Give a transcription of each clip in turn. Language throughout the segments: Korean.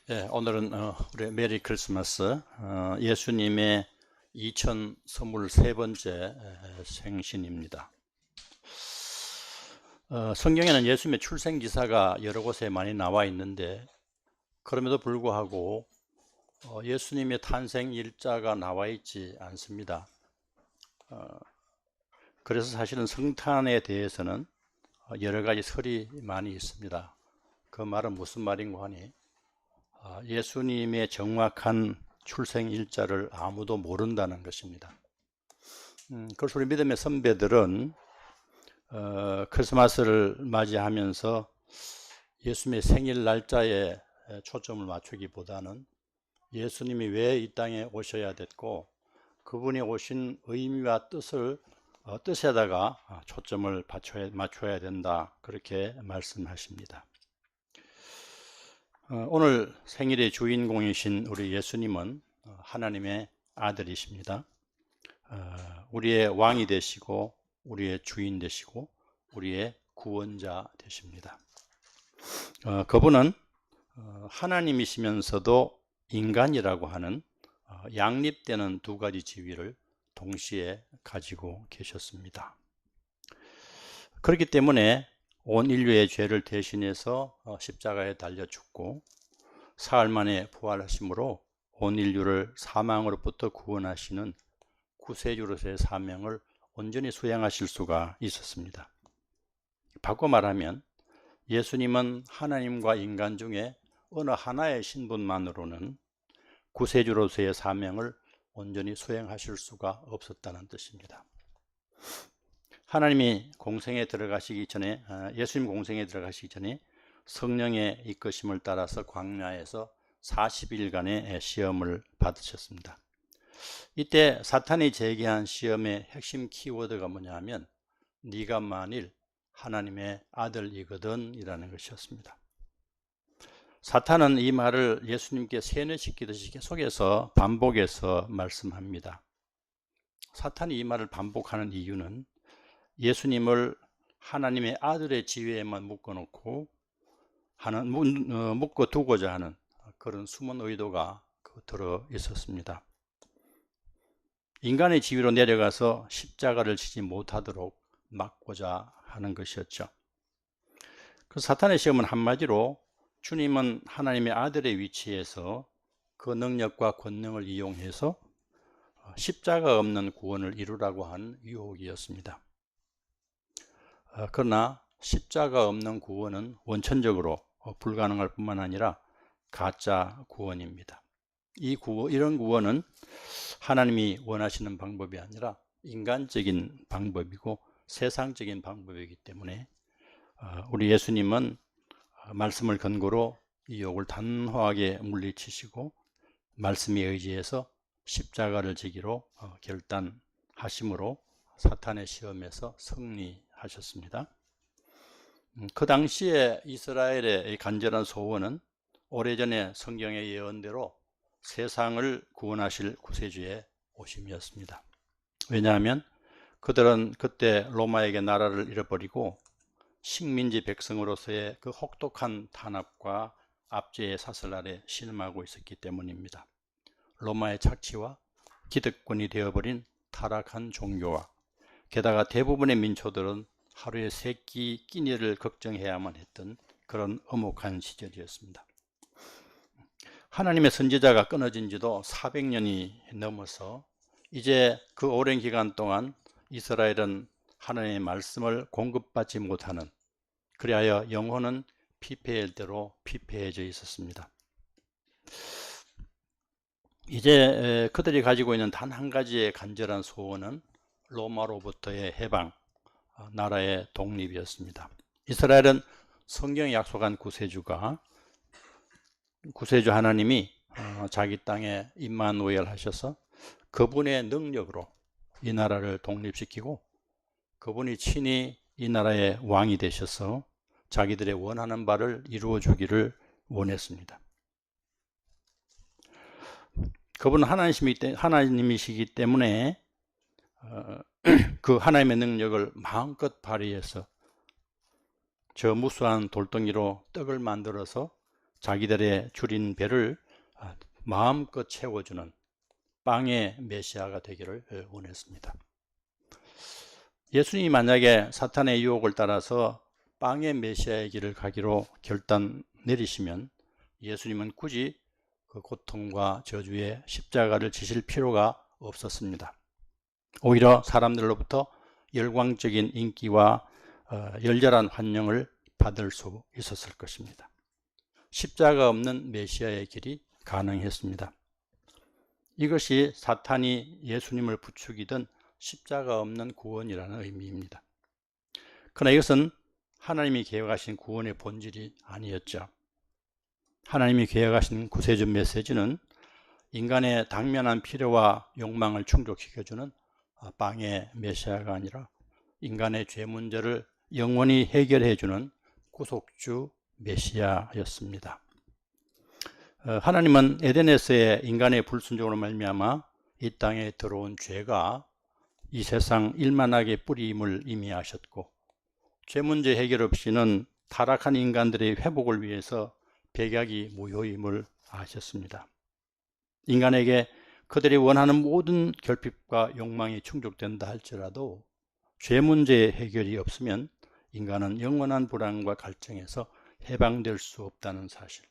오늘은 우리 메리 크리스마스, 예수님의 2023번째 생신입니다. 성경에는 예수님의 출생 기사가 여러 곳에 많이 나와 있는데, 그럼에도 불구하고 예수님의 탄생 일자가 나와 있지 않습니다. 그래서 사실은 성탄에 대해서는 여러 가지 설이 많이 있습니다. 그 말은 무슨 말인가 하니, 예수님의 정확한 출생 일자를 아무도 모른다는 것입니다. 그래서 우리 믿음의 선배들은 크리스마스를 맞이하면서 예수님의 생일 날짜에 초점을 맞추기보다는 예수님이 왜 이 땅에 오셔야 됐고, 그분이 오신 의미와 뜻에다가 초점을 맞춰야 된다, 그렇게 말씀하십니다. 오늘 생일의 주인공이신 우리 예수님은 하나님의 아들이십니다. 우리의 왕이 되시고 우리의 주인 되시고 우리의 구원자 되십니다. 그분은 하나님이시면서도 인간이라고 하는 양립되는 두 가지 지위를 동시에 가지고 계셨습니다. 그렇기 때문에 온 인류의 죄를 대신해서 십자가에 달려 죽고 사흘 만에 부활하심으로 온 인류를 사망으로부터 구원하시는 구세주로서의 사명을 온전히 수행하실 수가 있었습니다. 바꿔 말하면 예수님은 하나님과 인간 중에 어느 하나의 신분만으로는 구세주로서의 사명을 온전히 수행하실 수가 없었다는 뜻입니다. 하나님이 공생에 들어가시기 전에, 예수님 공생에 들어가시기 전에 성령의 이끄심을 따라서 광야에서 40일간의 시험을 받으셨습니다. 이때 사탄이 제기한 시험의 핵심 키워드가 뭐냐 하면, 네가 만일 하나님의 아들이거든 이라는 것이었습니다. 사탄은 이 말을 예수님께 세뇌시키듯이 계속해서 반복해서 말씀합니다. 사탄이 이 말을 반복하는 이유는 예수님을 하나님의 아들의 지위에만 묶어놓고 묶어두고자 하는 그런 숨은 의도가 들어 있었습니다. 인간의 지위로 내려가서 십자가를 지지 못하도록 막고자 하는 것이었죠. 그 사탄의 시험은 한마디로 주님은 하나님의 아들의 위치에서 그 능력과 권능을 이용해서 십자가 없는 구원을 이루라고 한 유혹이었습니다. 그러나 십자가 없는 구원은 원천적으로 불가능할 뿐만 아니라 가짜 구원입니다. 이런 구원은 하나님이 원하시는 방법이 아니라 인간적인 방법이고 세상적인 방법이기 때문에 우리 예수님은 말씀을 근거로 이 유혹을 단호하게 물리치시고 말씀에 의지해서 십자가를 지기로 결단하심으로 사탄의 시험에서 승리하셨습니다. 그 당시에 이스라엘의 간절한 소원은 오래전에 성경의 예언대로 세상을 구원하실 구세주의 오심이었습니다. 왜냐하면 그들은 그때 로마에게 나라를 잃어버리고 식민지 백성으로서의 그 혹독한 탄압과 압제의 사슬 아래 신음하고 있었기 때문입니다. 로마의 착취와 기득권이 되어버린 타락한 종교와 게다가 대부분의 민초들은 하루에 3끼 끼니를 걱정해야만 했던 그런 엄혹한 시절이었습니다. 하나님의 선지자가 끊어진 지도 400년이 넘어서 이제 그 오랜 기간 동안 이스라엘은 하나님의 말씀을 공급받지 못하는, 그리하여 영혼은 피폐할 대로 피폐해져 있었습니다. 이제 그들이 가지고 있는 단 한 가지의 간절한 소원은 로마로부터의 해방, 나라의 독립이었습니다. 이스라엘은 성경이 약속한 구세주 하나님이 자기 땅에 임마누엘 하셔서 그분의 능력으로 이 나라를 독립시키고 그분이 친히 이 나라의 왕이 되셔서 자기들의 원하는 바를 이루어 주기를 원했습니다. 그분은 하나님이시기 때문에 그 하나님의 능력을 마음껏 발휘해서 저 무수한 돌덩이로 떡을 만들어서 자기들의 줄인 배를 마음껏 채워주는 빵의 메시아가 되기를 원했습니다. 예수님이 만약에 사탄의 유혹을 따라서 빵의 메시아의 길을 가기로 결단 내리시면 예수님은 굳이 그 고통과 저주의 십자가를 지실 필요가 없었습니다. 오히려 사람들로부터 열광적인 인기와 열렬한 환영을 받을 수 있었을 것입니다. 십자가 없는 메시아의 길이 가능했습니다. 이것이 사탄이 예수님을 부추기던 십자가 없는 구원이라는 의미입니다. 그러나 이것은 하나님이 계획하신 구원의 본질이 아니었죠. 하나님이 계획하신 구세주 메시지는 인간의 당면한 필요와 욕망을 충족시켜주는 빵의 메시아가 아니라 인간의 죄 문제를 영원히 해결해주는 구속주 메시아였습니다. 하나님은 에덴에서의 인간의 불순종으로 말미암아 이 땅에 들어온 죄가 이 세상 일만하게 뿌리임을 이미 아셨고, 죄 문제 해결 없이는 타락한 인간들의 회복을 위해서 백약이 무효임을 아셨습니다. 인간에게 그들이 원하는 모든 결핍과 욕망이 충족된다 할지라도 죄 문제의 해결이 없으면 인간은 영원한 불안과 갈증에서 해방될 수 없다는 사실,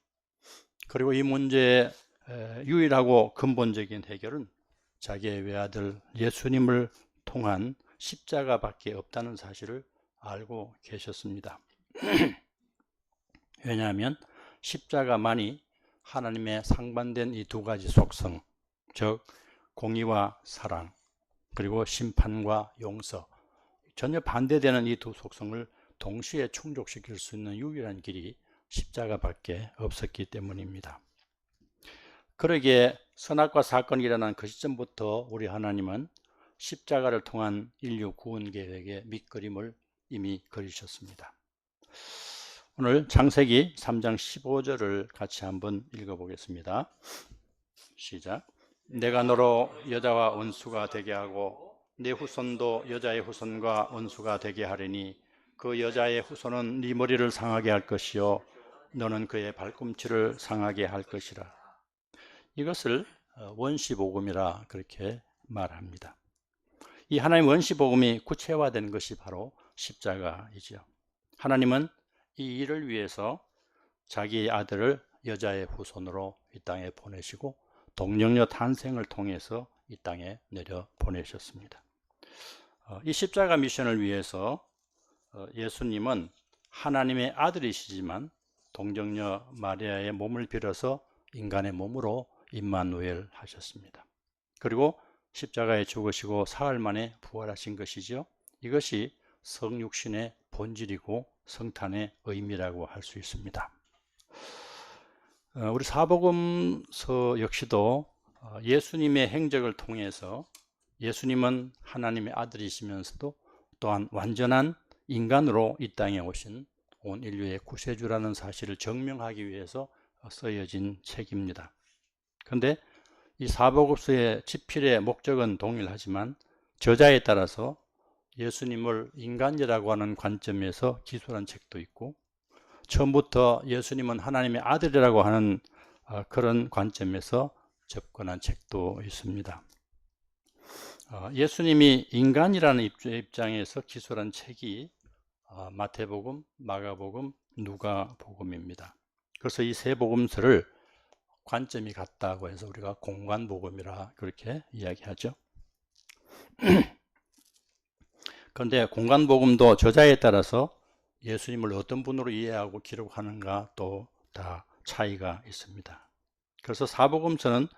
그리고 이 문제의 유일하고 근본적인 해결은 자기의 외아들 예수님을 통한 십자가밖에 없다는 사실을 알고 계셨습니다. 왜냐하면 십자가만이 하나님의 상반된 이 두 가지 속성, 즉 공의와 사랑, 그리고 심판과 용서, 전혀 반대되는 이 두 속성을 동시에 충족시킬 수 있는 유일한 길이 십자가밖에 없었기 때문입니다. 그러기에 선악과 사건이 일어난 그 시점부터 우리 하나님은 십자가를 통한 인류 구원 계획의 밑그림을 이미 그리셨습니다. 오늘 창세기 3장 15절을 같이 한번 읽어보겠습니다. 시작. 내가 너로 여자와 원수가 되게 하고 네 후손도 여자의 후손과 원수가 되게 하리니 그 여자의 후손은 네 머리를 상하게 할 것이요 너는 그의 발꿈치를 상하게 할 것이라. 이것을 원시복음이라 그렇게 말합니다. 이 하나님 원시복음이 구체화된 것이 바로 십자가이죠. 하나님은 이 일을 위해서 자기 아들을 여자의 후손으로 이 땅에 보내시고 동정녀 탄생을 통해서 이 땅에 내려 보내셨습니다. 이 십자가 미션을 위해서 예수님은 하나님의 아들이시지만 동정녀 마리아의 몸을 빌어서 인간의 몸으로 임마누엘 하셨습니다. 그리고 십자가에 죽으시고 사흘 만에 부활하신 것이죠. 이것이 성육신의 본질이고 성탄의 의미라고 할 수 있습니다. 우리 사복음서 역시도 예수님의 행적을 통해서 예수님은 하나님의 아들이시면서도 또한 완전한 인간으로 이 땅에 오신 온 인류의 구세주라는 사실을 증명하기 위해서 쓰여진 책입니다. 그런데 이 사복음서의 집필의 목적은 동일하지만 저자에 따라서 예수님을 인간이라고 하는 관점에서 기술한 책도 있고 처음부터 예수님은 하나님의 아들이라고 하는 그런 관점에서 접근한 책도 있습니다. 예수님이 인간이라는 입장에서 기술한 책이 마태복음, 마가복음, 누가복음입니다. 그래서 이 세 복음서를 관점이 같다고 해서 우리가 공관복음이라 그렇게 이야기하죠. 그런데 공관복음도 저자에 따라서 예수님을 어떤 분으로 이해하고 기록하는가 또 다 차이가 있습니다. 그래서 사복음서는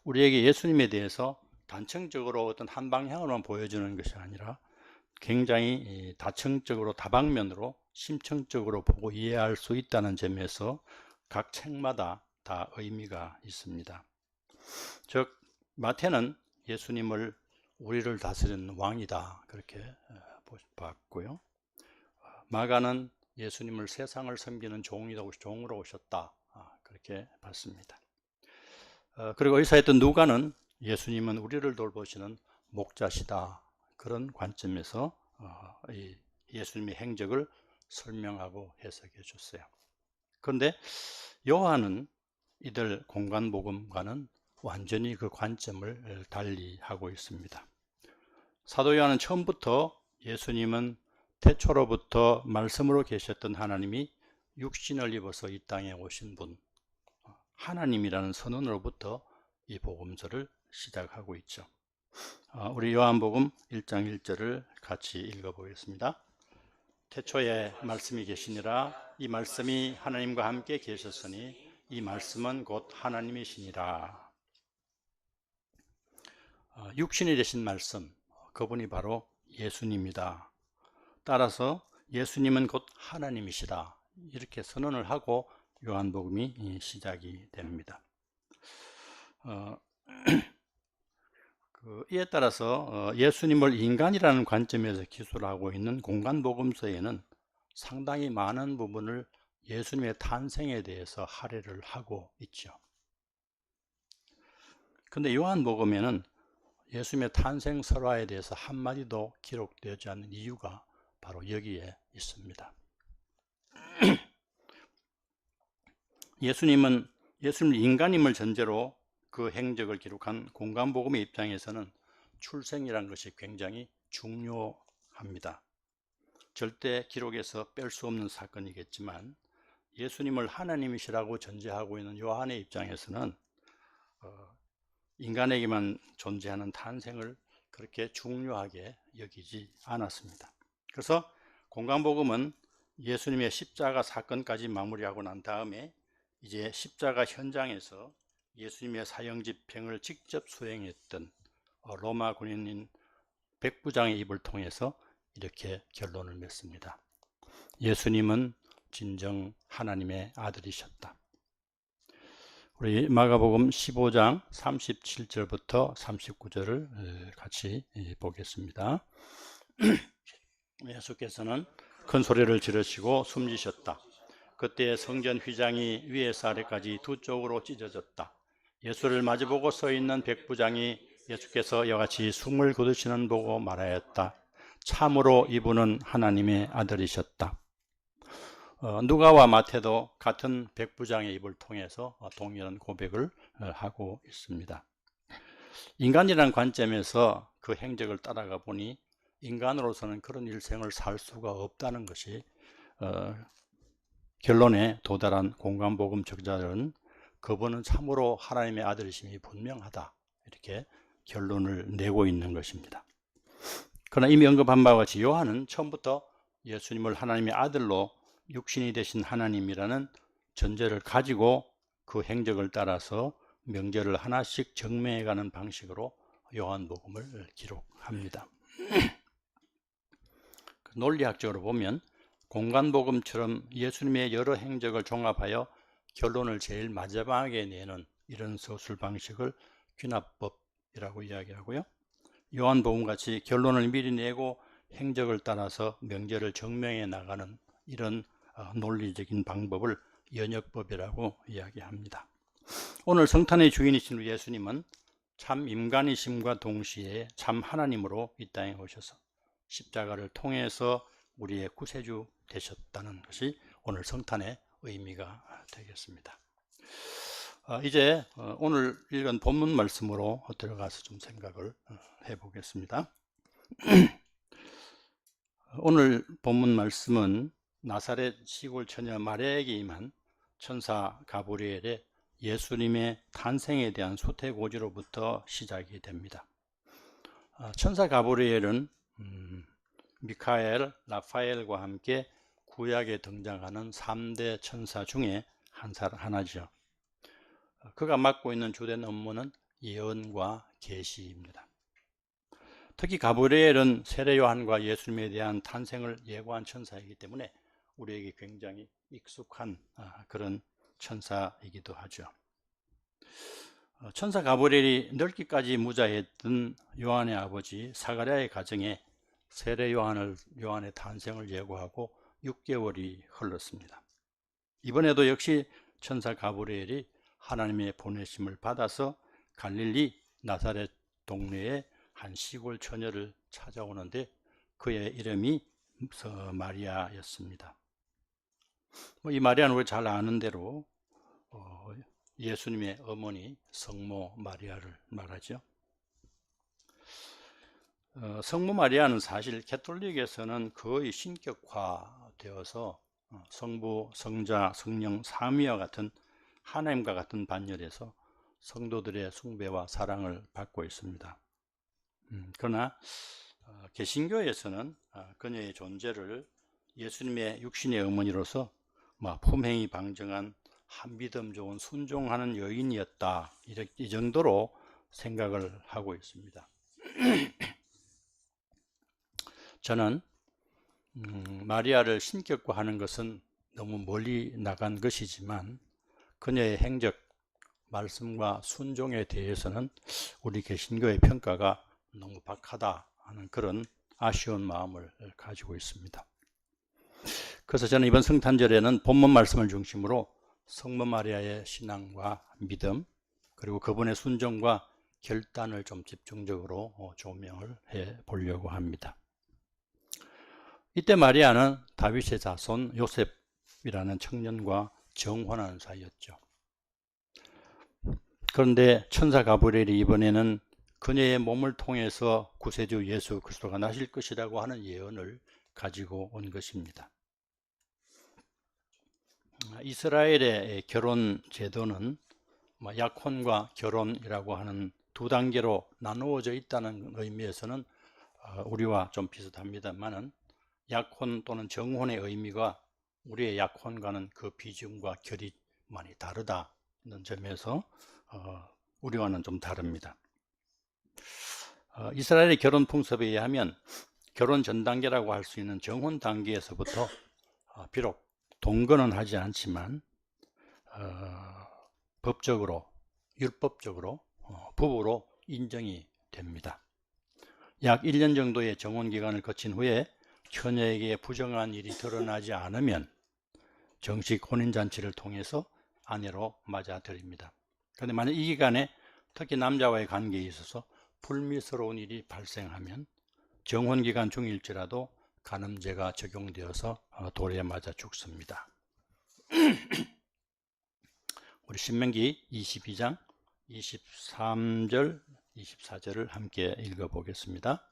우리에게 예수님에 대해서 단층적으로 어떤 한 방향으로만 보여주는 것이 아니라 굉장히 다층적으로 다방면으로 심층적으로 보고 이해할 수 있다는 점에서 각 책마다 다 의미가 있습니다. 즉 마태는 예수님을 우리를 다스리는 왕이다 그렇게 봤고요. 마가는 예수님을 세상을 섬기는 종으로 오셨다 그렇게 봤습니다. 그리고 의사였던 누가는 예수님은 우리를 돌보시는 목자시다 그런 관점에서 이 예수님의 행적을 설명하고 해석해 줬어요. 그런데 요한은 이들 공간복음과는 완전히 그 관점을 달리하고 있습니다. 사도 요한은 처음부터 예수님은 태초로부터 말씀으로 계셨던 하나님이 육신을 입어서 이 땅에 오신 분, 하나님이라는 선언으로부터 이 복음서를 시작하고 있죠. 우리 요한복음 1장 1절을 같이 읽어보겠습니다. 태초에 말씀이 계시니라. 이 말씀이 하나님과 함께 계셨으니 이 말씀은 곧 하나님이시니라. 육신이 되신 말씀, 그분이 바로 예수님이다. 따라서 예수님은 곧 하나님이시다. 이렇게 선언을 하고 요한복음이 시작이 됩니다. 이에 따라서 예수님을 인간이라는 관점에서 기술하고 있는 공간복음서에는 상당히 많은 부분을 예수님의 탄생에 대해서 할애를 하고 있죠. 그런데 요한복음에는 예수님의 탄생 설화에 대해서 한마디도 기록되지 않는 이유가 바로 여기에 있습니다. 예수님 인간임을 전제로 그 행적을 기록한 공간복음의 입장에서는 출생이라는 것이 굉장히 중요합니다. 절대 기록에서 뺄 수 없는 사건이겠지만 예수님을 하나님이시라고 전제하고 있는 요한의 입장에서는 인간에게만 존재하는 탄생을 그렇게 중요하게 여기지 않았습니다. 그래서 공간복음은 예수님의 십자가 사건까지 마무리하고 난 다음에 이제 십자가 현장에서 예수님의 사형 집행을 직접 수행했던 로마 군인인 백부장의 입을 통해서 이렇게 결론을 맺습니다. 예수님은 진정 하나님의 아들이셨다. 우리 마가복음 15장 37절부터 39절을 같이 보겠습니다. 예수께서는 큰 소리를 지르시고 숨지셨다. 그때 성전 휘장이 위에서 아래까지 두 쪽으로 찢어졌다. 예수를 마주보고 서 있는 백부장이 예수께서 이같이 숨을 거두시는 보고 말하였다. 참으로 이분은 하나님의 아들이셨다. 누가와 마태도 같은 백부장의 입을 통해서 동일한 고백을 하고 있습니다. 인간이라는 관점에서 그 행적을 따라가 보니 인간으로서는 그런 일생을 살 수가 없다는 것이 결론에 도달한 공간복음 적자들은 그분은 참으로 하나님의 아들이심이 분명하다, 이렇게 결론을 내고 있는 것입니다. 그러나 이미 언급한 바와 같이 요한은 처음부터 예수님을 하나님의 아들로 육신이 되신 하나님이라는 전제를 가지고 그 행적을 따라서 명절을 하나씩 정매해가는 방식으로 요한복음을 기록합니다. 논리학적으로 보면 공간복음처럼 예수님의 여러 행적을 종합하여 결론을 제일 마지막에 내는 이런 서술 방식을 귀납법이라고 이야기하고요. 요한복음같이 결론을 미리 내고 행적을 따라서 명제를 정명해 나가는 이런 논리적인 방법을 연역법이라고 이야기합니다. 오늘 성탄의 주인이신 예수님은 참 인간이심과 동시에 참 하나님으로 이 땅에 오셔서 십자가를 통해서 우리의 구세주 되셨다는 것이 오늘 성탄의 의미가 되겠습니다. 이제 오늘 읽은 본문 말씀으로 들어가서 좀 생각을 해보겠습니다. 오늘 본문 말씀은 나사렛 시골 처녀 마리아에게 임한 천사 가브리엘의 예수님의 탄생에 대한 소태고지로부터 시작이 됩니다. 천사 가브리엘은 미카엘, 라파엘과 함께 구약에 등장하는 3대 천사 중에 하나죠. 그가 맡고 있는 주된 업무는 예언과 계시입니다. 특히 가브리엘은 세례 요한과 예수님에 대한 탄생을 예고한 천사이기 때문에 우리에게 굉장히 익숙한 그런 천사이기도 하죠. 천사 가브리엘이 늙기까지 무자했던 요한의 아버지 사가랴의 가정에 세례 요한의 탄생을 예고하고 6개월이 흘렀습니다. 이번에도 역시 천사 가브리엘이 하나님의 보내심을 받아서 갈릴리 나사렛 동네의 한 시골 처녀를 찾아오는데 그의 이름이 마리아였습니다. 이 마리아는 우리 잘 아는 대로 예수님의 어머니 성모 마리아를 말하죠. 성모 마리아는 사실 가톨릭에서는 거의 신격화되어서 성부, 성자, 성령, 삼위와 같은 하나님과 같은 반열에서 성도들의 숭배와 사랑을 받고 있습니다. 그러나 개신교에서는 그녀의 존재를 예수님의 육신의 어머니로서 품행이 방정한 한믿음 좋은 순종하는 여인이었다, 이 정도로 생각을 하고 있습니다. 저는 마리아를 신격화하는 것은 너무 멀리 나간 것이지만 그녀의 행적, 말씀과 순종에 대해서는 우리 개신교의 평가가 너무 박하다 하는 그런 아쉬운 마음을 가지고 있습니다. 그래서 저는 이번 성탄절에는 본문 말씀을 중심으로 성모 마리아의 신앙과 믿음, 그리고 그분의 순종과 결단을 좀 집중적으로 조명을 해 보려고 합니다. 이때 마리아는 다윗의 자손 요셉이라는 청년과 정혼한 사이였죠. 그런데 천사 가브리엘이 이번에는 그녀의 몸을 통해서 구세주 예수 그리스도가 나실 것이라고 하는 예언을 가지고 온 것입니다. 이스라엘의 결혼 제도는 약혼과 결혼이라고 하는 두 단계로 나누어져 있다는 의미에서는 우리와 좀 비슷합니다만은 약혼 또는 정혼의 의미가 우리의 약혼과는 그 비중과 결이 많이 다르다는 점에서 우리와는 좀 다릅니다. 이스라엘의 결혼 풍습에 의하면 결혼 전 단계라고 할 수 있는 정혼 단계에서부터 비록 동거는 하지 않지만 법적으로, 율법적으로 부부로 인정이 됩니다. 약 1년 정도의 정혼 기간을 거친 후에 처녀에게 부정한 일이 드러나지 않으면 정식 혼인잔치를 통해서 아내로 맞아들입니다. 그런데 만약 이 기간에 특히 남자와의 관계에 있어서 불미스러운 일이 발생하면 정혼기간 중일지라도 간음죄가 적용되어서 돌에 맞아 죽습니다. 우리 신명기 22장 23절 24절을 함께 읽어보겠습니다.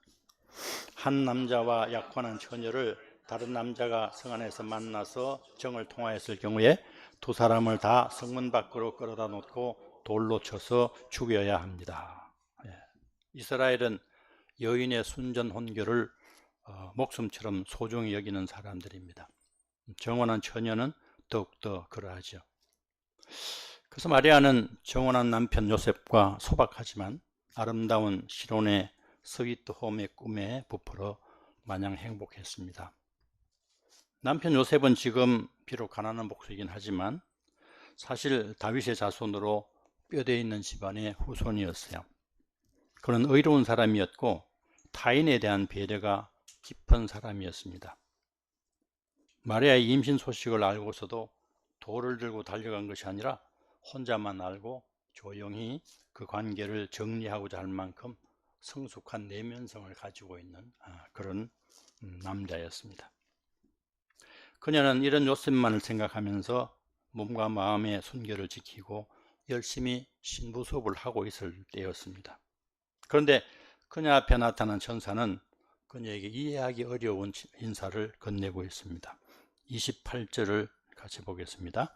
한 남자와 약혼한 처녀를 다른 남자가 성 안에서 만나서 정을 통하였을 경우에 두 사람을 다 성문 밖으로 끌어다 놓고 돌로 쳐서 죽여야 합니다. 이스라엘은 여인의 순전 혼교를 목숨처럼 소중히 여기는 사람들입니다. 정혼한 처녀는 더욱더 그러하죠. 그래서 마리아는 정혼한 남편 요셉과 소박하지만 아름다운 시론의 스위트 홈의 꿈에 부풀어 마냥 행복했습니다. 남편 요셉은 지금 비록 가난한 복수이긴 하지만 사실 다윗의 자손으로 뼈대 있는 집안의 후손이었어요. 그는 의로운 사람이었고 타인에 대한 배려가 깊은 사람이었습니다. 마리아의 임신 소식을 알고서도 돌을 들고 달려간 것이 아니라 혼자만 알고 조용히 그 관계를 정리하고자 할 만큼 성숙한 내면성을 가지고 있는 그런 남자였습니다. 그녀는 이런 요셉만을 생각하면서 몸과 마음의 순결을 지키고 열심히 신부 수업을 하고 있을 때였습니다. 그런데 그녀 앞에 나타난 천사는 그녀에게 이해하기 어려운 인사를 건네고 있습니다. 28절을 같이 보겠습니다.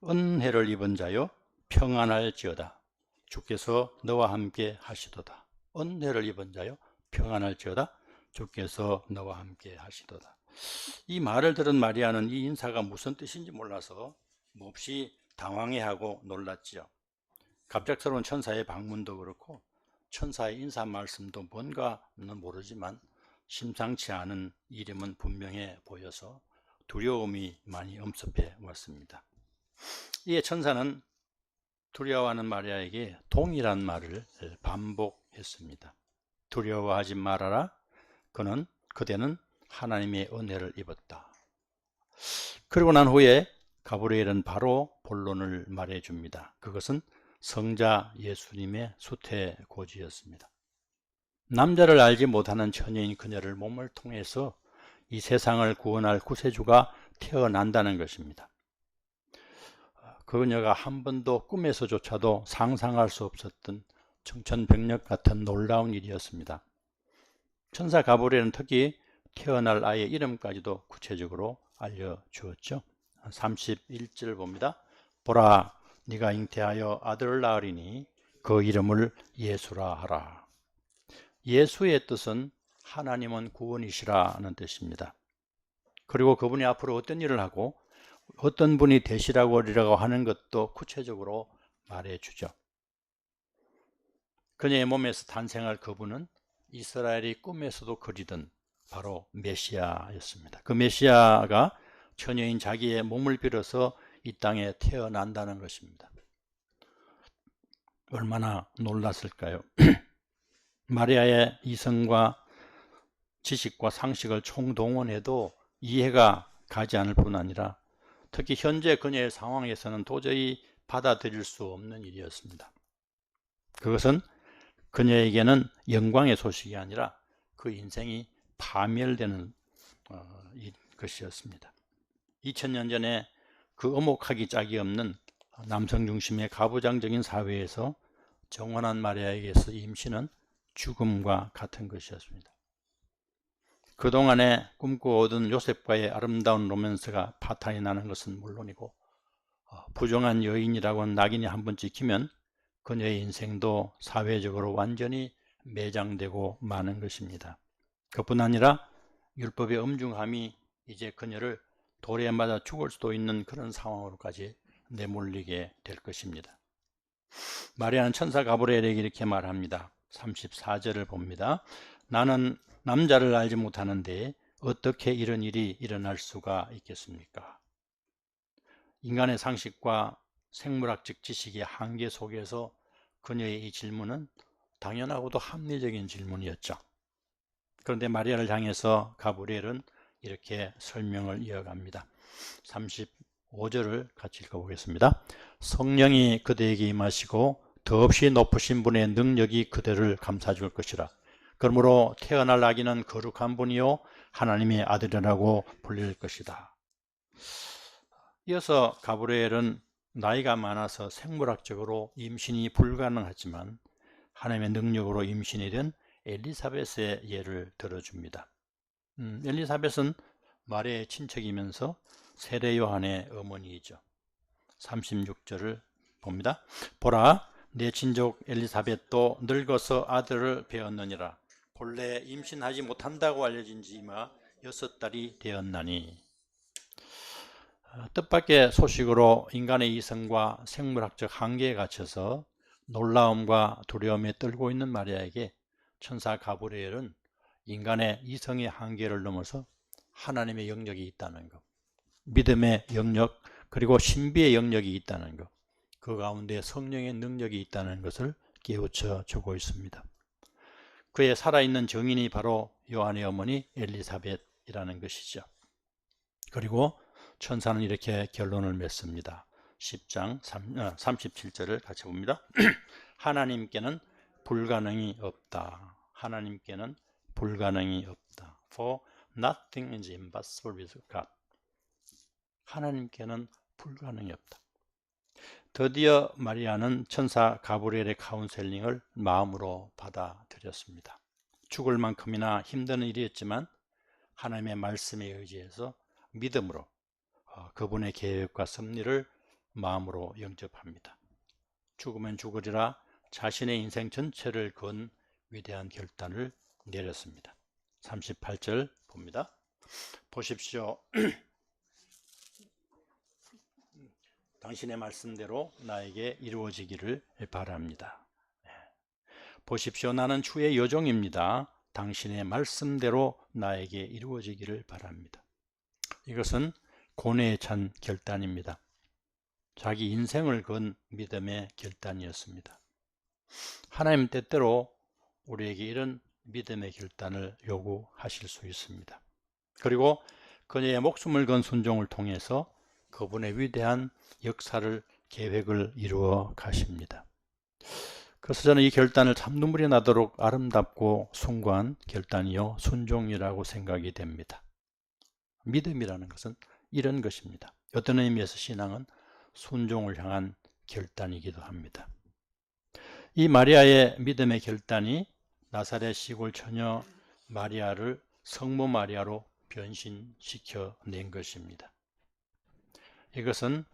은혜를 입은 자여 평안할지어다. 주께서 너와 함께 하시도다. 은혜를 입은 자여 평안할지어다. 주께서 너와 함께 하시도다. 이 말을 들은 마리아는 이 인사가 무슨 뜻인지 몰라서 몹시 당황해하고 놀랐지요. 갑작스러운 천사의 방문도 그렇고 천사의 인사 말씀도 뭔가는 모르지만 심상치 않은 이름은 분명해 보여서 두려움이 많이 엄습해 왔습니다. 이에 천사는 두려워하는 마리아에게 동일한 말을 반복했습니다. 두려워하지 말아라. 그대는 하나님의 은혜를 입었다. 그리고 난 후에 가브리엘은 바로 본론을 말해줍니다. 그것은 성자 예수님의 수태고지였습니다. 남자를 알지 못하는 처녀인 그녀를 몸을 통해서 이 세상을 구원할 구세주가 태어난다는 것입니다. 그녀가 한 번도 꿈에서조차도 상상할 수 없었던 청천벽력 같은 놀라운 일이었습니다. 천사 가브리엘은 특히 태어날 아이의 이름까지도 구체적으로 알려주었죠. 31절 봅니다. 보라, 네가 잉태하여 아들을 낳으리니 그 이름을 예수라 하라. 예수의 뜻은 하나님은 구원이시라는 뜻입니다. 그리고 그분이 앞으로 어떤 일을 하고 어떤 분이 되시라고 하는 것도 구체적으로 말해주죠. 그녀의 몸에서 탄생할 그분은 이스라엘이 꿈에서도 그리던 바로 메시아였습니다. 그 메시아가 처녀인 자기의 몸을 빌어서 이 땅에 태어난다는 것입니다. 얼마나 놀랐을까요? 마리아의 이성과 지식과 상식을 총동원해도 이해가 가지 않을 뿐 아니라 특히 현재 그녀의 상황에서는 도저히 받아들일 수 없는 일이었습니다. 그것은 그녀에게는 영광의 소식이 아니라 그 인생이 파멸되는 것이었습니다. 2000년 전에 그 어목하기 짝이 없는 남성 중심의 가부장적인 사회에서 정원한 마리아에게서 임신은 죽음과 같은 것이었습니다. 그동안에 꿈꿔오던 요셉과의 아름다운 로맨스가 파탄이 나는 것은 물론이고 부정한 여인이라고 낙인이 한번 찍히면 그녀의 인생도 사회적으로 완전히 매장되고 마는 것입니다. 그뿐 아니라 율법의 엄중함이 이제 그녀를 돌에 맞아 죽을 수도 있는 그런 상황으로까지 내몰리게 될 것입니다. 마리아는 천사 가브리엘에게 이렇게 말합니다. 34절을 봅니다. 나는 남자를 알지 못하는데 어떻게 이런 일이 일어날 수가 있겠습니까? 인간의 상식과 생물학적 지식의 한계 속에서 그녀의 이 질문은 당연하고도 합리적인 질문이었죠. 그런데 마리아를 향해서 가브리엘은 이렇게 설명을 이어갑니다. 35절을 같이 읽어보겠습니다. 성령이 그대에게 임하시고 더없이 높으신 분의 능력이 그대를 감싸줄 것이라. 그러므로 태어날 아기는 거룩한 분이요 하나님의 아들이라고 불릴 것이다. 이어서 가브리엘은 나이가 많아서 생물학적으로 임신이 불가능하지만 하나님의 능력으로 임신이 된 엘리사벳의 예를 들어줍니다. 엘리사벳은 마리아의 친척이면서 세례 요한의 어머니이죠. 36절을 봅니다. 보라, 내 친족 엘리사벳도 늙어서 아들을 배었느니라. 본래 임신하지 못한다고 알려진 지 이마 6달이 되었나니. 뜻밖의 소식으로 인간의 이성과 생물학적 한계에 갇혀서 놀라움과 두려움에 떨고 있는 마리아에게 천사 가브리엘은 인간의 이성의 한계를 넘어서 하나님의 영역이 있다는 것, 믿음의 영역, 그리고 신비의 영역이 있다는 것, 그 가운데 성령의 능력이 있다는 것을 깨우쳐 주고 있습니다. 그의 살아있는 증인이 바로 요한의 어머니 엘리사벳이라는 것이죠. 그리고 천사는 이렇게 결론을 맺습니다. 10장 37절을 같이 봅니다. 하나님께는 불가능이 없다. 하나님께는 불가능이 없다. For nothing is impossible with God. 하나님께는 불가능이 없다. 드디어 마리아는 천사 가브리엘의 카운셀링을 마음으로 받아들였습니다. 죽을 만큼이나 힘든 일이었지만 하나님의 말씀에 의지해서 믿음으로 그분의 계획과 섭리를 마음으로 영접합니다. 죽으면 죽으리라 자신의 인생 전체를 건 위대한 결단을 내렸습니다. 38절 봅니다. 보십시오. 당신의 말씀대로 나에게 이루어지기를 바랍니다. 보십시오. 나는 주의 여종입니다. 당신의 말씀대로 나에게 이루어지기를 바랍니다. 이것은 고뇌에 찬 결단입니다. 자기 인생을 건 믿음의 결단이었습니다. 하나님 때때로 우리에게 이런 믿음의 결단을 요구하실 수 있습니다. 그리고 그녀의 목숨을 건 순종을 통해서 그분의 위대한 역사를 계획을 이루어 가십니다. 그래서 저는 이 결단을 참 눈물이 나도록 아름답고 숭고한 결단이요 순종이라고 생각이 됩니다. 믿음이라는 것은 이런 것입니다. 어떤 의미에서 신앙은 순종을 향한 결단이기도 합니다. 이 마리아의 믿음의 결단이 나사렛 시골 처녀 마리아를 성모 마리아로 변신시켜 낸 것입니다. 이것은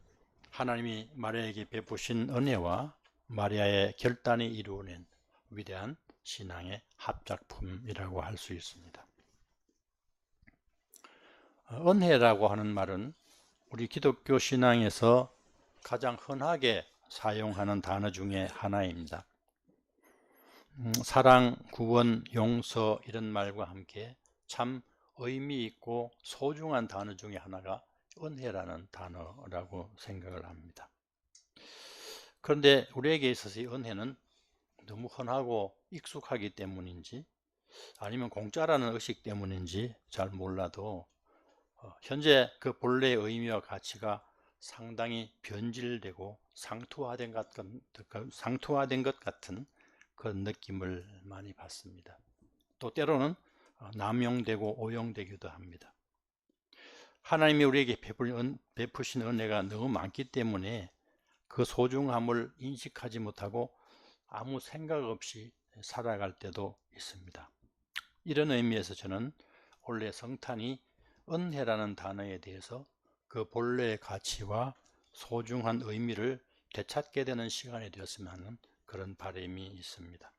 하나님이 마리아에게 베푸신 은혜와 마리아의 결단이 이루어낸 위대한 신앙의 합작품이라고 할 수 있습니다. 은혜라고 하는 말은 우리 기독교 신앙에서 가장 흔하게 사용하는 단어 중에 하나입니다. 사랑, 구원, 용서 이런 말과 함께 참 의미 있고 소중한 단어 중에 하나가 은혜라는 단어라고 생각을 합니다. 그런데 우리에게 있어서 이 은혜는 너무 흔하고 익숙하기 때문인지 아니면 공짜라는 의식 때문인지 잘 몰라도 현재 그 본래의 의미와 가치가 상당히 변질되고 상투화된 것 같은 그런 느낌을 많이 받습니다. 또 때로는 남용되고 오용되기도 합니다. 하나님이 우리에게 베푸신 은혜가 너무 많기 때문에 그 소중함을 인식하지 못하고 아무 생각 없이 살아갈 때도 있습니다. 이런 의미에서 저는 원래 성탄이 은혜라는 단어에 대해서 그 본래의 가치와 소중한 의미를 되찾게 되는 시간이 되었으면 하는 그런 바람이 있습니다.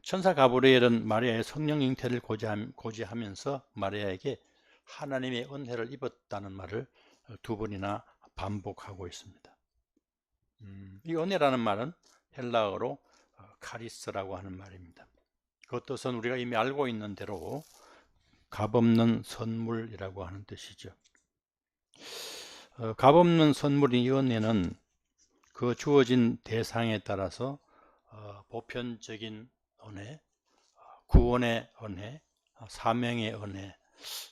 천사 가브리엘은 마리아의 성령 잉태를 고지하면서 마리아에게 하나님의 은혜를 입었다는 말을 두 번이나 반복하고 있습니다. 이 은혜라는 말은 헬라어로 카리스라고 하는 말입니다. 그 뜻은 우리가 이미 알고 있는 대로 값없는 선물이라고 하는 뜻이죠. 값없는 선물인 이 은혜는 그 주어진 대상에 따라서 보편적인 은혜, 구원의 은혜, 사명의 은혜,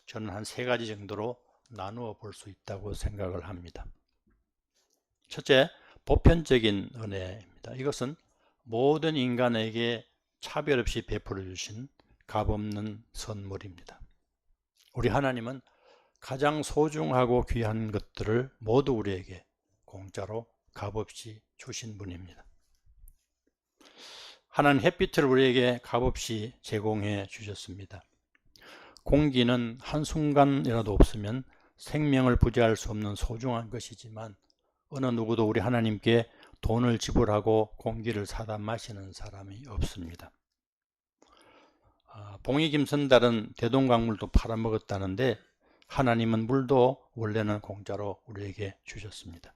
저는 한 세 가지 정도로 나누어 볼 수 있다고 생각을 합니다. 첫째, 보편적인 은혜입니다. 이것은 모든 인간에게 차별 없이 베풀어 주신 값없는 선물입니다. 우리 하나님은 가장 소중하고 귀한 것들을 모두 우리에게 공짜로 값없이 주신 분입니다. 하나님 햇빛을 우리에게 값없이 제공해 주셨습니다. 공기는 한순간이라도 없으면 생명을 부재할 수 없는 소중한 것이지만 어느 누구도 우리 하나님께 돈을 지불하고 공기를 사다 마시는 사람이 없습니다. 봉이김선달은 대동강물도 팔아먹었다는데 하나님은 물도 원래는 공짜로 우리에게 주셨습니다.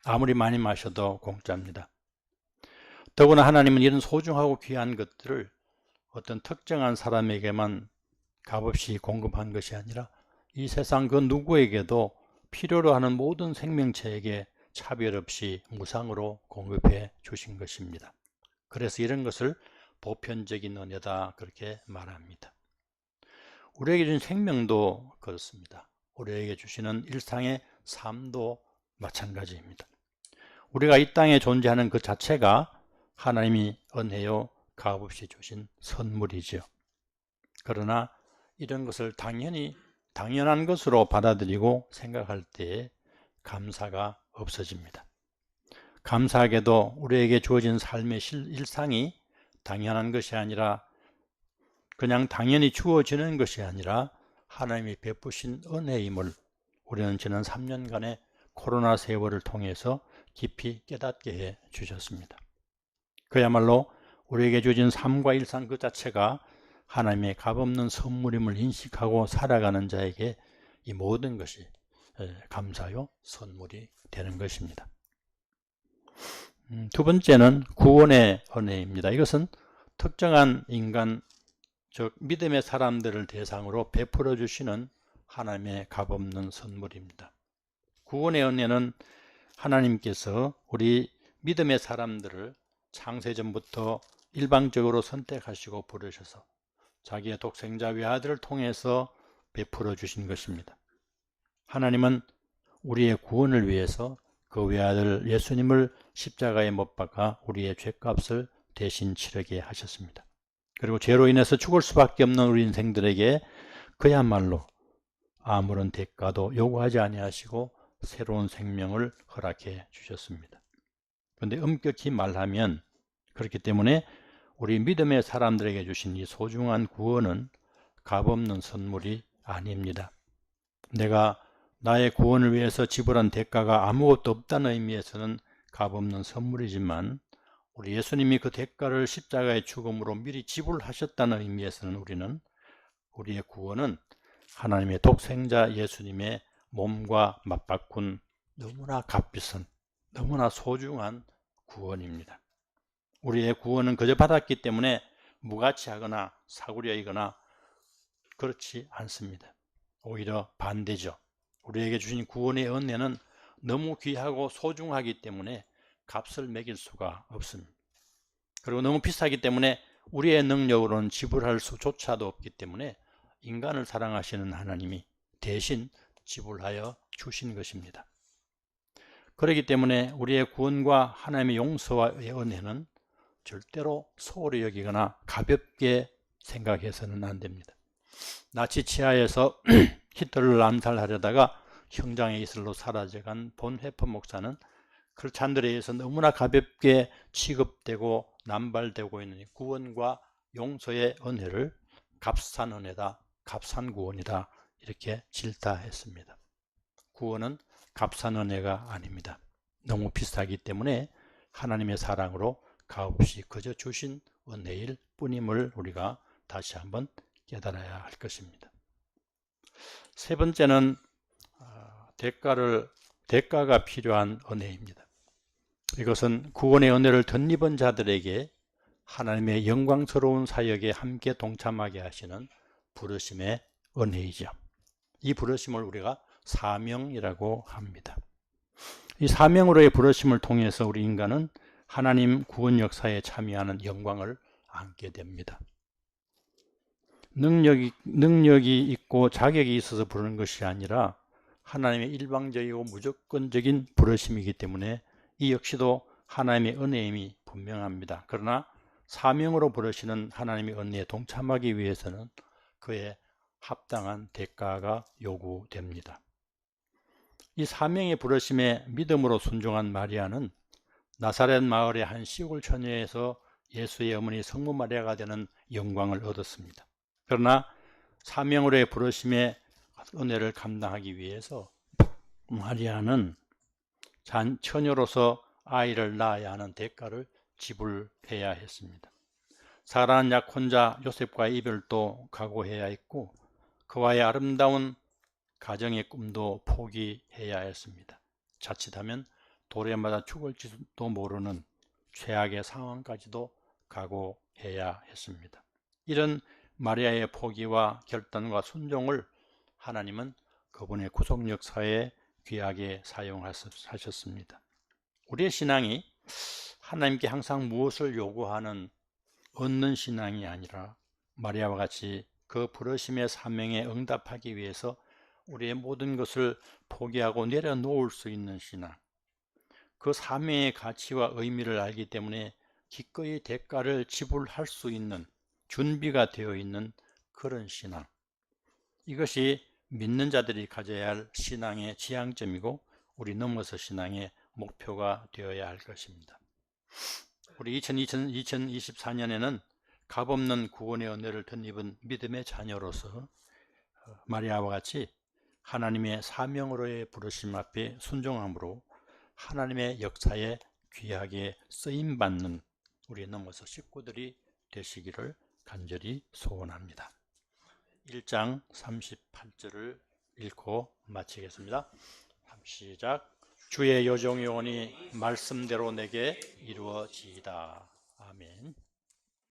아무리 많이 마셔도 공짜입니다. 더구나 하나님은 이런 소중하고 귀한 것들을 어떤 특정한 사람에게만 값없이 공급한 것이 아니라 이 세상 그 누구에게도 필요로 하는 모든 생명체에게 차별 없이 무상으로 공급해 주신 것입니다. 그래서 이런 것을 보편적인 은혜다 그렇게 말합니다. 우리에게 주신 생명도 그렇습니다. 우리에게 주시는 일상의 삶도 마찬가지입니다. 우리가 이 땅에 존재하는 그 자체가 하나님이 은혜요 값없이 주신 선물이죠. 그러나 이런 것을 당연한 것으로 받아들이고 생각할 때에 감사가 없어집니다. 감사하게도 우리에게 주어진 삶의 일상이 당연한 것이 아니라 그냥 당연히 주어지는 것이 아니라 하나님이 베푸신 은혜임을 우리는 지난 3년간의 코로나 세월을 통해서 깊이 깨닫게 해 주셨습니다. 그야말로 우리에게 주어진 삶과 일상 그 자체가 하나님의 값없는 선물임을 인식하고 살아가는 자에게 이 모든 것이 감사요 선물이 되는 것입니다. 두 번째는 구원의 은혜입니다. 이것은 특정한 인간, 즉 믿음의 사람들을 대상으로 베풀어 주시는 하나님의 값없는 선물입니다. 구원의 은혜는 하나님께서 우리 믿음의 사람들을 창세전부터 일방적으로 선택하시고 부르셔서 자기의 독생자 외아들을 통해서 베풀어 주신 것입니다. 하나님은 우리의 구원을 위해서 그 외아들 예수님을 십자가에 못 박아 우리의 죄값을 대신 치르게 하셨습니다. 그리고 죄로 인해서 죽을 수밖에 없는 우리 인생들에게 그야말로 아무런 대가도 요구하지 아니하시고 새로운 생명을 허락해 주셨습니다. 그런데 엄격히 말하면 그렇기 때문에 우리 믿음의 사람들에게 주신 이 소중한 구원은 값없는 선물이 아닙니다. 내가 나의 구원을 위해서 지불한 대가가 아무것도 없다는 의미에서는 값없는 선물이지만 우리 예수님이 그 대가를 십자가의 죽음으로 미리 지불하셨다는 의미에서는 우리의 구원은 하나님의 독생자 예수님의 몸과 맞바꾼 너무나 값비싼, 너무나 소중한 구원입니다. 우리의 구원은 그저 받았기 때문에 무가치하거나 사구려이거나 그렇지 않습니다. 오히려 반대죠. 우리에게 주신 구원의 은혜는 너무 귀하고 소중하기 때문에 값을 매길 수가 없습니다. 그리고 너무 비싸기 때문에 우리의 능력으로는 지불할 수조차도 없기 때문에 인간을 사랑하시는 하나님이 대신 지불하여 주신 것입니다. 그렇기 때문에 우리의 구원과 하나님의 용서와의 은혜는 절대로 소홀히 여기거나 가볍게 생각해서는 안 됩니다. 나치 치하에서 히틀러를 암살하려다가 형장의 이슬로 사라져간 본 회퍼 목사는 크리스찬들에 의해서 너무나 가볍게 취급되고 남발되고 있는 구원과 용서의 은혜를 값싼 은혜다, 값싼 구원이다 이렇게 질타했습니다. 구원은 값싼 은혜가 아닙니다. 너무 비싸기 때문에 하나님의 사랑으로 값없이 그저 주신 은혜일 뿐임을 우리가 다시 한번 깨달아야 할 것입니다. 세 번째는 대가가 필요한 은혜입니다. 이것은 구원의 은혜를 덧입은 자들에게 하나님의 영광스러운 사역에 함께 동참하게 하시는 부르심의 은혜이죠. 이 부르심을 우리가 사명이라고 합니다. 이 사명으로의 부르심을 통해서 우리 인간은 하나님 구원 역사에 참여하는 영광을 안게 됩니다. 능력이 있고 자격이 있어서 부르는 것이 아니라 하나님의 일방적이고 무조건적인 부르심이기 때문에 이 역시도 하나님의 은혜임이 분명합니다. 그러나 사명으로 부르시는 하나님의 은혜에 동참하기 위해서는 그의 합당한 대가가 요구됩니다. 이 사명의 부르심에 믿음으로 순종한 마리아는 나사렛 마을의 한 시골 처녀에서 예수의 어머니 성모 마리아가 되는 영광을 얻었습니다. 그러나 사명으로의 부르심의 은혜를 감당하기 위해서 마리아는 처녀로서 아이를 낳아야 하는 대가를 지불해야 했습니다. 사라는 약혼자 요셉과의 이별도 각오해야 했고 그와의 아름다운 가정의 꿈도 포기해야 했습니다. 자칫하면 돌에 맞아 죽을지도 모르는 최악의 상황까지도 각오해야 했습니다. 이런 마리아의 포기와 결단과 순종을 하나님은 그분의 구속 역사에 귀하게 사용하셨습니다. 우리의 신앙이 하나님께 항상 무엇을 요구하는 얻는 신앙이 아니라 마리아와 같이 그 부르심의 사명에 응답하기 위해서 우리의 모든 것을 포기하고 내려놓을 수 있는 신앙, 그 사명의 가치와 의미를 알기 때문에 기꺼이 대가를 지불할 수 있는 준비가 되어 있는 그런 신앙, 이것이 믿는 자들이 가져야 할 신앙의 지향점이고 우리 넘어서 신앙의 목표가 되어야 할 것입니다. 우리 2024년에는 값없는 구원의 은혜를 덧입은 믿음의 자녀로서 마리아와 같이 하나님의 사명으로의 부르심 앞에 순종함으로 하나님의 역사에 귀하게 쓰임받는 우리 넘어서 식구들이 되시기를 간절히 소원합니다. 1장 38절을 읽고 마치겠습니다. 시작. 주의 여종이 오니 말씀대로 내게 이루어지이다. 아멘.